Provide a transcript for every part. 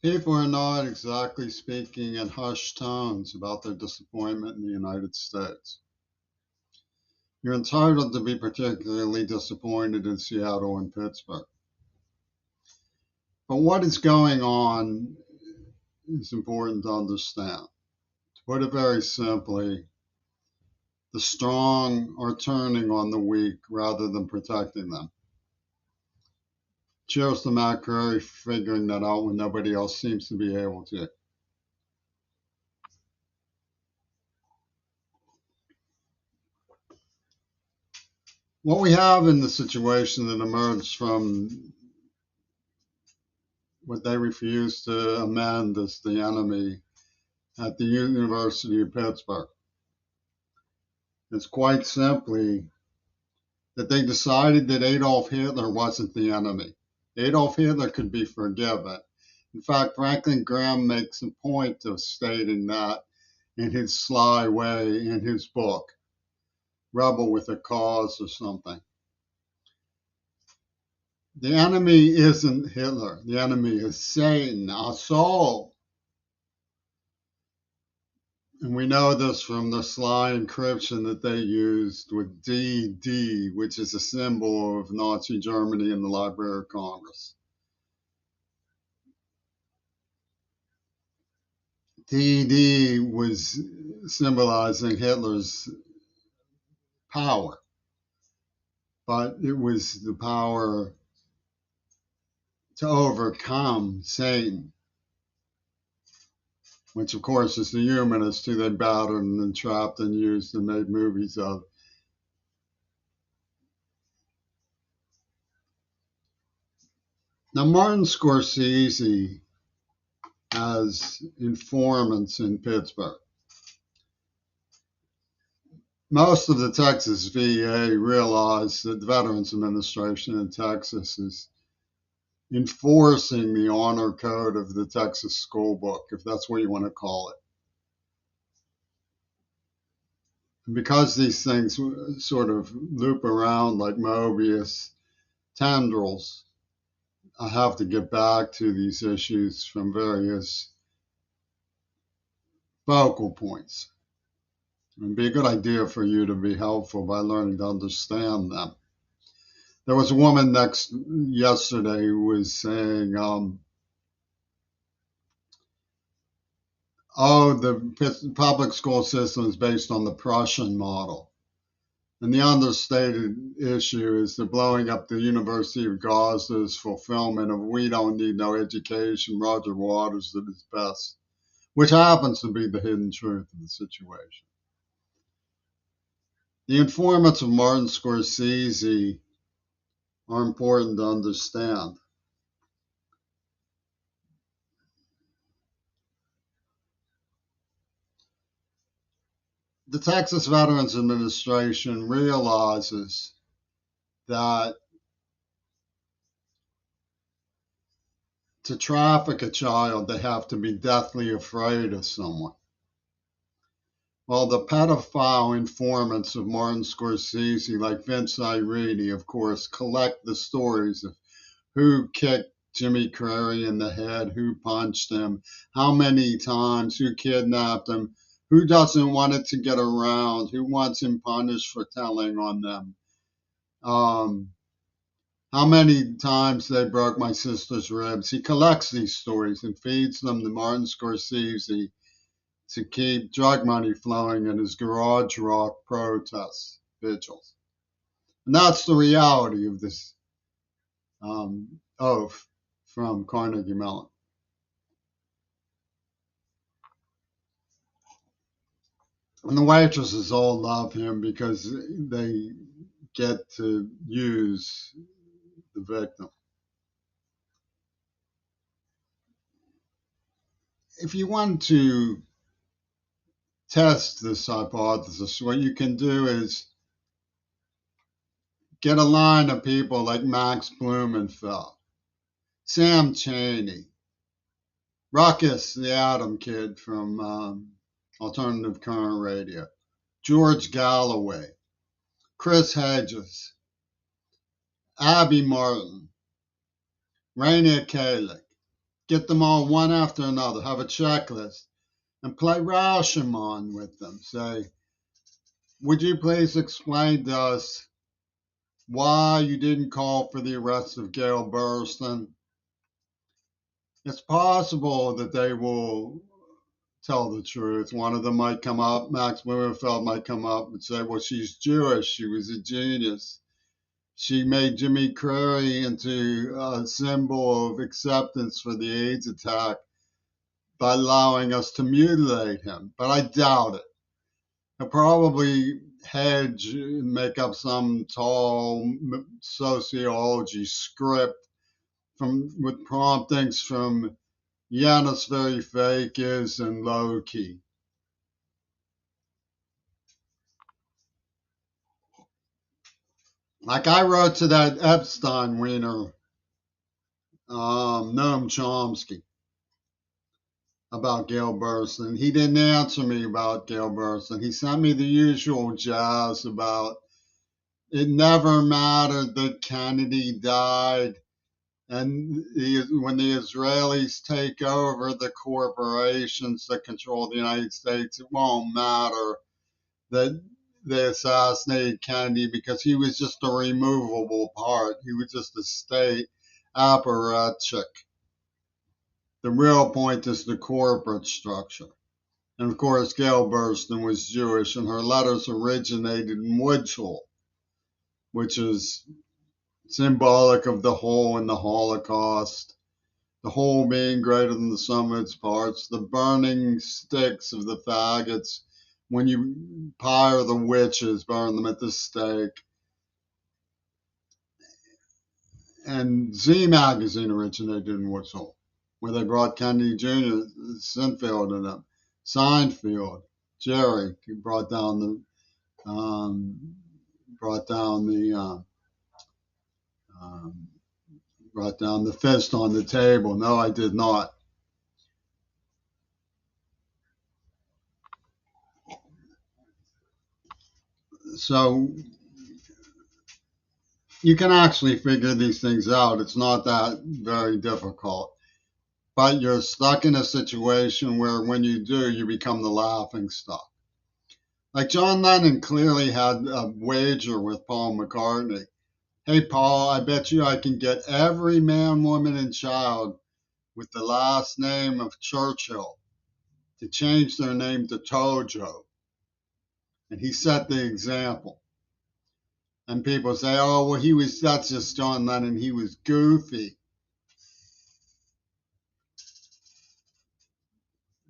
People are not exactly speaking in hushed tones about their disappointment in the United States. You're entitled to be particularly disappointed in Seattle and Pittsburgh. But what is going on is important to understand. To put it very simply, the strong are turning on the weak rather than protecting them. Cheers to Matt Curry figuring that out when nobody else seems to be able to. What we have in the situation that emerged from what they refused to amend as the enemy at the University of Pittsburgh is quite simply that they decided that Adolf Hitler wasn't the enemy. Adolf Hitler could be forgiven. In fact, Franklin Graham makes a point of stating that in his sly way in his book, Rebel with a Cause or something. The enemy isn't Hitler. The enemy is Satan, our soul. And we know this from the sly encryption that they used with DD, which is a symbol of Nazi Germany in the Library of Congress. DD was symbolizing Hitler's power, but it was the power to overcome Satan, which of course is the humanist who they battered and entrapped and used and made movies of. Now, Martin Scorsese has informants in Pittsburgh. Most of the Texas VA realized that the Veterans Administration in Texas is enforcing the honor code of the Texas school book, if that's what you want to call it. And because these things sort of loop around like Mobius tendrils, I have to get back to these issues from various focal points. It would be a good idea for you to be helpful by learning to understand them. There was a woman yesterday who was saying, the public school system is based on the Prussian model. And the understated issue is the blowing up the University of Gaza's fulfillment of we don't need no education, Roger Waters at his best, which happens to be the hidden truth of the situation. The informants of Martin Scorsese are important to understand. The Texas Veterans Administration realizes that to traffic a child, they have to be deathly afraid of someone. Well, the pedophile informants of Martin Scorsese, like Vince Irini, of course, collect the stories of who kicked Jimmy Carrey in the head, who punched him, how many times, who kidnapped him, who doesn't want it to get around, who wants him punished for telling on them. How many times they broke my sister's ribs. He collects these stories and feeds them to Martin Scorsese to keep drug money flowing in his garage rock protests, vigils. And that's the reality of this oath from Carnegie Mellon. And the waitresses all love him because they get to use the victim. If you want to test this hypothesis, what you can do is get a line of people like Max Blumenfeld, Sam Cheney, Ruckus, the Atom Kid from Alternative Current Radio, George Galloway, Chris Hedges, Abby Martin, Raina Kalick, get them all one after another, have a checklist, and play Rashomon with them. Say, would you please explain to us why you didn't call for the arrest of Gail Burstyn? It's possible that they will tell the truth. One of them might come up, Max Blumenfeld might come up and say, well, she's Jewish. She was a genius. She made Jimmy Carrey into a symbol of acceptance for the AIDS attack by allowing us to mutilate him. But I doubt it. He'll probably hedge and make up some tall sociology script with promptings from Yanis Varoufakis and Loki. Like I wrote to that Epstein wiener, Noam Chomsky, about Gail Burstyn. He didn't answer me about Gail Burstyn. He sent me the usual jazz about it never mattered that Kennedy died. And when the Israelis take over the corporations that control the United States, it won't matter that they assassinated Kennedy because he was just a removable part. He was just a state apparatchik. The real point is the corporate structure. And of course, Gail Burstyn was Jewish, and her letters originated in Woods Hole, which is symbolic of the whole in the Holocaust, the whole being greater than the sum of its parts, the burning sticks of the faggots when you pyre the witches, burn them at the stake. And Z Magazine originated in Woods Hole, where they brought Kennedy Jr., Sinfield, and Seinfeld, Jerry, who brought down um, brought down the brought down the fist on the table. No, I did not. So you can actually figure these things out. It's not that very difficult. But you're stuck in a situation where when you do, you become the laughing stock. Like John Lennon clearly had a wager with Paul McCartney. Hey, Paul, I bet you I can get every man, woman, and child with the last name of Churchill to change their name to Tojo. And he set the example. And people say, oh, well, that's just John Lennon. He was goofy.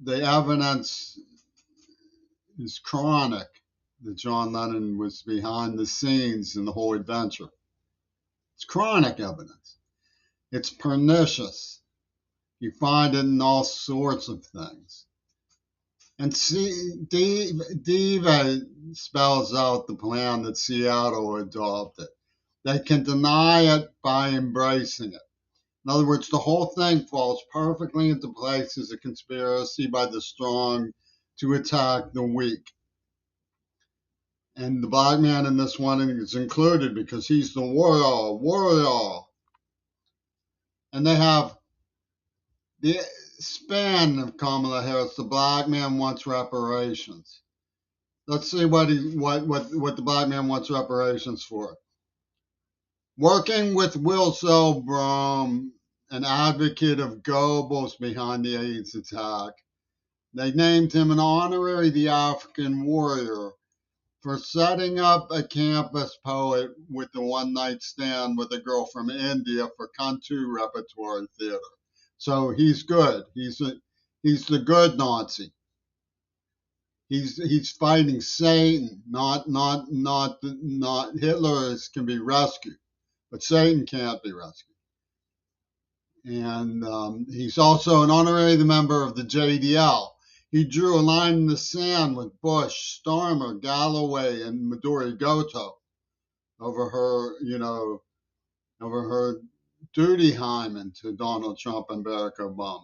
The evidence is chronic that John Lennon was behind the scenes in the whole adventure. It's chronic evidence. It's pernicious. You find it in all sorts of things. And Diva spells out the plan that Seattle adopted. They can deny it by embracing it. In other words, the whole thing falls perfectly into place as a conspiracy by the strong to attack the weak. And the black man in this one is included because he's the warrior. And they have the span of Kamala Harris. The black man wants reparations. Let's see what the black man wants reparations for. Working with Will Zellbrom, an advocate of Goebbels behind the AIDS attack, they named him an honorary the African warrior for setting up a campus poet with a one-night stand with a girl from India for Cantu Repertory Theater. So he's good. He's the good Nazi. He's fighting Satan, not Hitler can be rescued, but Satan can't be rescued. And he's also an honorary member of the JDL. He drew a line in the sand with Bush, Starmer, Galloway, and Midori Goto over her duty hymen to Donald Trump and Barack Obama.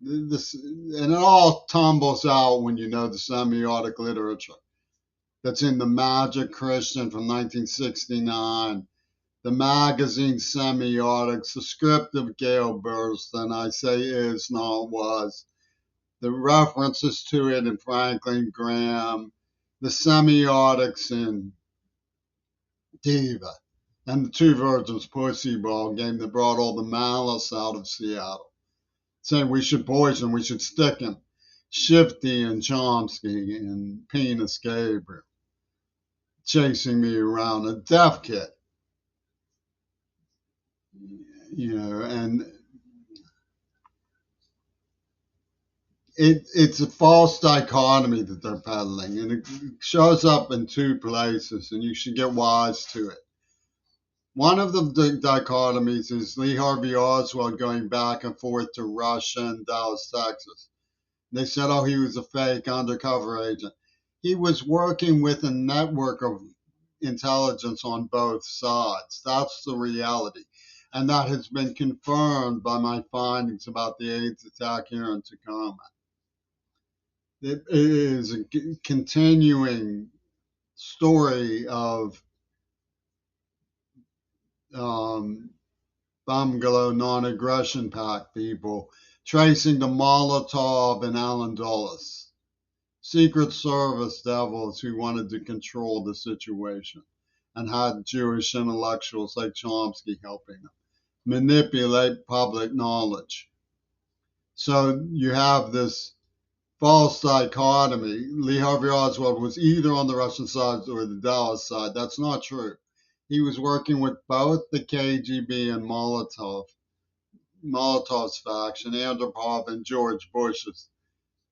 And it all tumbles out when you know the semiotic literature that's in the Magic Christian from 1969, the magazine semiotics, the script of Gail Burston, I say is, not was, the references to it in Franklin Graham, the semiotics in Diva, and the Two Virgins Pussy Ball game that brought all the malice out of Seattle, saying we should poison, we should stick him. Shifty and Chomsky and Penis Gabriel chasing me around, a deaf kid, and it's a false dichotomy that they're peddling, and it shows up in two places, and you should get wise to it. One of the dichotomies is Lee Harvey Oswald going back and forth to Russia and Dallas, Texas. They said, oh, he was a fake undercover agent. He was working with a network of intelligence on both sides. That's the reality. And that has been confirmed by my findings about the AIDS attack here in Tacoma. It is a continuing story of Bungalow non-aggression pact people tracing to Molotov and Allen Dulles, Secret Service devils who wanted to control the situation and had Jewish intellectuals like Chomsky helping them manipulate public knowledge. So you have this false dichotomy. Lee Harvey Oswald was either on the Russian side or the Dallas side. That's not true. He was working with both the KGB and Molotov's faction, Andropov and George Bush's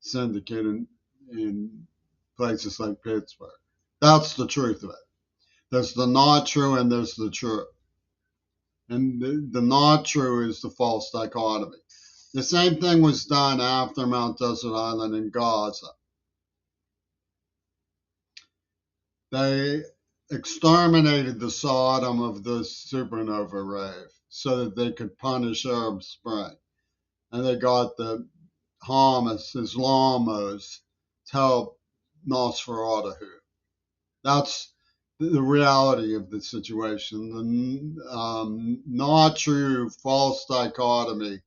syndicate in places like Pittsburgh. That's the truth of it. There's the not true and there's the true. And the not true is the false dichotomy. The same thing was done after Mount Desert Island in Gaza. They exterminated the Sodom of the supernova rave so that they could punish Arab Spring. And they got the Hamas, Islamos, to help Nosferatu. That's the reality of the situation. The not true, false dichotomy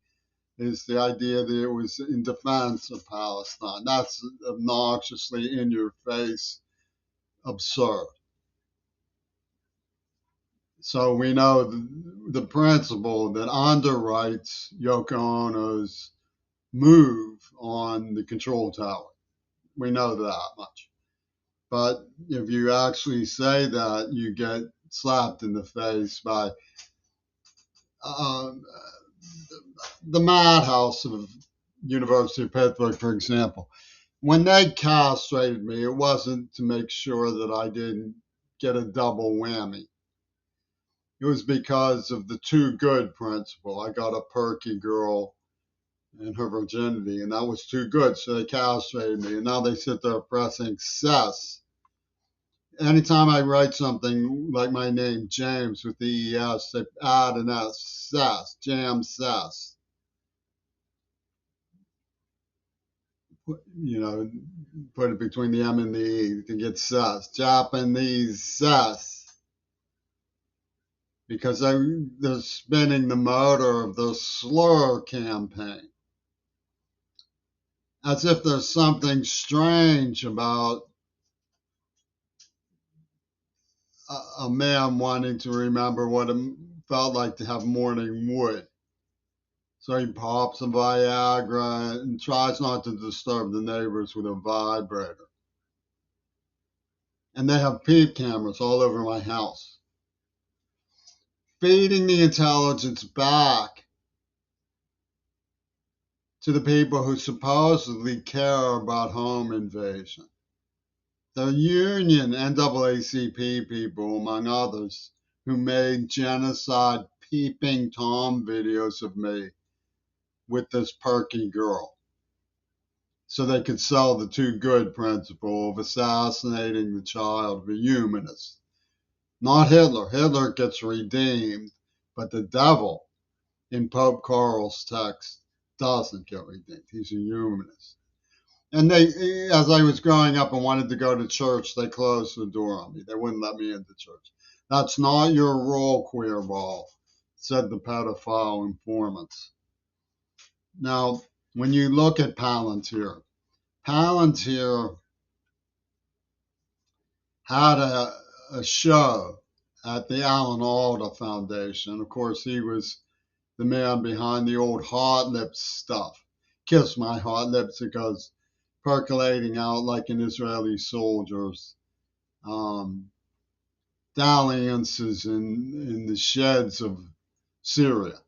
is the idea that it was in defense of Palestine. That's obnoxiously in your face, absurd. So we know the principle that underwrites Yoko Ono's move on the control tower. We know that much. But if you actually say that, you get slapped in the face by the madhouse of University of Pittsburgh, for example. When they castrated me, it wasn't to make sure that I didn't get a double whammy. It was because of the too good principle. I got a perky girl and her virginity, and that was too good, so they castrated me. And now they sit there pressing cess. Anytime I write something like my name, James, with the ES, they add an S, cess, jam cess. Put it between the M and the E to get cess. Japanese cess. Because they're spinning the motor of the slur campaign. As if there's something strange about a man wanting to remember what it felt like to have morning wood. So he pops some Viagra and tries not to disturb the neighbors with a vibrator. And they have peep cameras all over my house. Feeding the intelligence back to the people who supposedly care about home invasion. The union NAACP people, among others, who made genocide peeping Tom videos of me with this perky girl so they could sell the too good principle of assassinating the child of a humanist. Not Hitler. Hitler gets redeemed, but the devil in Pope Karl's text doesn't get redeemed. He's a humanist. And as I was growing up and wanted to go to church, they closed the door on me. They wouldn't let me into church. That's not your role, queerball, said the pedophile informants. Now, when you look at Palantir, Palantir had a show at the Alan Alda Foundation. Of course, he was the man behind the old hot lips stuff. Kiss my hot lips, because percolating out like an Israeli soldier's um, dalliances in the sheds of Syria.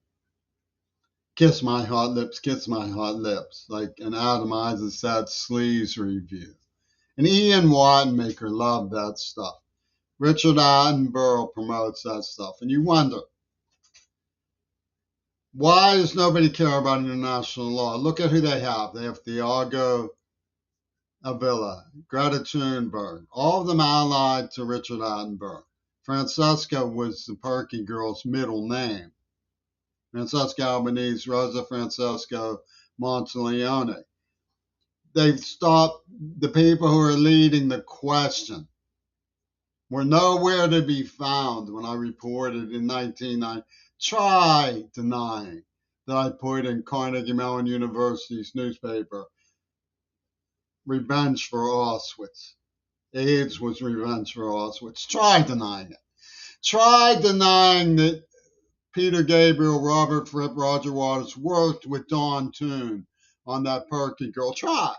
Kiss my hot lips, kiss my hot lips, like an Adam Isaac sleaze review. And Ian Wattenmaker loved that stuff. Richard Attenborough promotes that stuff. And you wonder, why does nobody care about international law? Look at who they have. They have Thiago Avila, Greta Thunberg, all of them allied to Richard Attenborough. Francesca was the Perky girl's middle name. Francesca Albanese, Rosa Francesco Monteleone. They've stopped the people who are leading the question. Were nowhere to be found when I reported in 1990. Try denying that I put in Carnegie Mellon University's newspaper, revenge for Auschwitz. AIDS was revenge for Auschwitz. Try denying it. Try denying that Peter Gabriel, Robert Fripp, Roger Waters worked with Dawn Toon on that Perky girl. Try.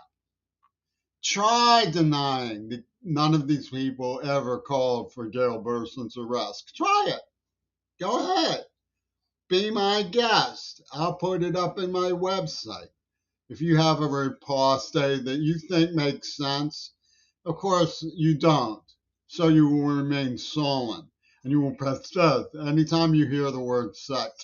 Try denying that none of these people ever called for Gail Burson's arrest. Try it. Go ahead. Be my guest. I'll put it up in my website. If you have a riposte that you think makes sense, of course you don't. So you will remain sullen and you will persist anytime you hear the word sex.